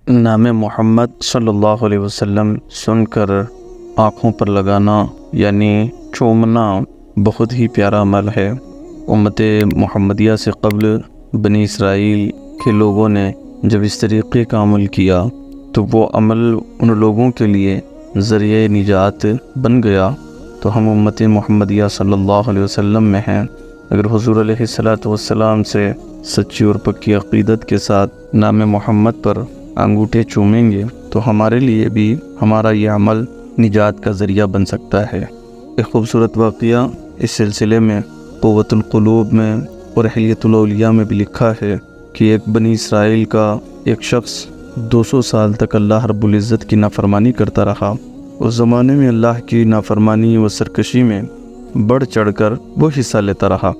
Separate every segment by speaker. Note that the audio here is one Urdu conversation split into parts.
Speaker 1: نام محمد صلی اللہ علیہ وسلم سن کر آنکھوں پر لگانا یعنی چومنا بہت ہی پیارا عمل ہے۔ امت محمدیہ سے قبل بنی اسرائیل کے لوگوں نے جب اس طریقے کا عمل کیا تو وہ عمل ان لوگوں کے لیے ذریعہ نجات بن گیا۔ تو ہم امت محمدیہ صلی اللہ علیہ وسلم میں ہیں۔ اگر حضور علیہ السلام سے سچی اور پکی عقیدت کے ساتھ نام محمد پر انگوٹھے چومیں گے تو ہمارے لیے بھی ہمارا یہ عمل نجات کا ذریعہ بن سکتا ہے۔ ایک خوبصورت واقعہ اس سلسلے میں قوت القلوب میں اور حلیۃ الاولیاء میں بھی لکھا ہے کہ ایک بنی اسرائیل کا ایک شخص 200 سال تک اللہ رب العزت کی نافرمانی کرتا رہا۔ اس زمانے میں اللہ کی نافرمانی و سرکشی میں بڑھ چڑھ کر وہ حصہ لیتا رہا۔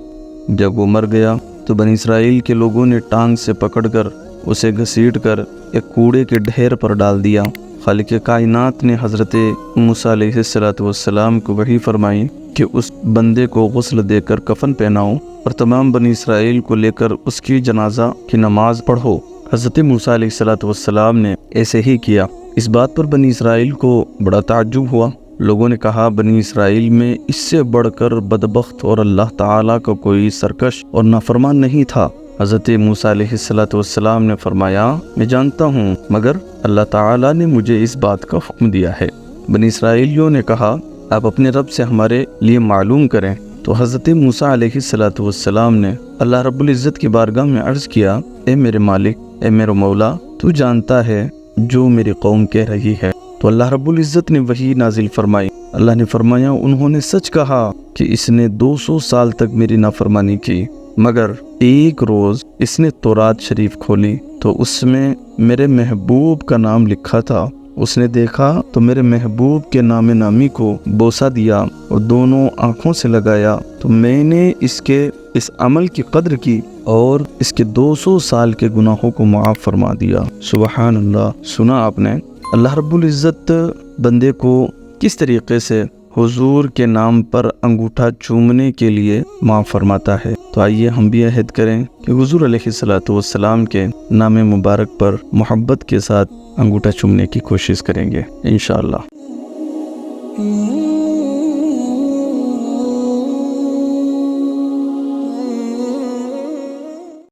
Speaker 1: جب وہ مر گیا تو بنی اسرائیل کے لوگوں نے ٹانگ سے پکڑ کر اسے گھسیٹ کر ایک کوڑے کے ڈھیر پر ڈال دیا۔ خالق کائنات نے حضرت موسیٰ علیہ السلام کو وحی فرمائی کہ اس بندے کو غسل دے کر کفن پہناؤ اور تمام بنی اسرائیل کو لے کر اس کی جنازہ کی نماز پڑھو۔ حضرت موسیٰ علیہ السلام نے ایسے ہی کیا۔ اس بات پر بنی اسرائیل کو بڑا تعجب ہوا۔ لوگوں نے کہا بنی اسرائیل میں اس سے بڑھ کر بدبخت اور اللہ تعالیٰ کا کوئی سرکش اور نافرمان نہیں تھا۔ حضرت موسیٰ علیہ السلام نے فرمایا میں جانتا ہوں مگر اللہ تعالیٰ نے مجھے اس بات کا حکم دیا ہے۔ بنی اسرائیلیوں نے کہا آپ اپنے رب سے ہمارے لیے معلوم کریں۔ تو حضرت موسیٰ علیہ السلام نے اللہ رب العزت کی بارگاہ میں عرض کیا اے میرے مالک، اے میرے مولا، تو جانتا ہے جو میری قوم کہہ رہی ہے۔ تو اللہ رب العزت نے وحی نازل فرمائی۔ اللہ نے فرمایا انہوں نے سچ کہا کہ اس نے 200 سال تک میری نافرمانی کی، مگر ایک روز اس نے تورات شریف کھولی تو اس میں میرے محبوب کا نام لکھا تھا۔ اس نے دیکھا تو میرے محبوب کے نام نامی کو بوسہ دیا اور دونوں آنکھوں سے لگایا، تو میں نے اس عمل کی قدر کی اور اس کے 200 سال کے گناہوں کو معاف فرما دیا۔ سبحان اللہ۔ سنا آپ نے اللہ رب العزت بندے کو کس طریقے سے حضور کے نام پر انگوٹھا چومنے کے لیے معاف فرماتا ہے۔ تو آئیے ہم بھی عہد کریں کہ حضور علیہ السلام کے نام مبارک پر محبت کے ساتھ انگوٹھا چومنے کی کوشش کریں گے انشاءاللہ۔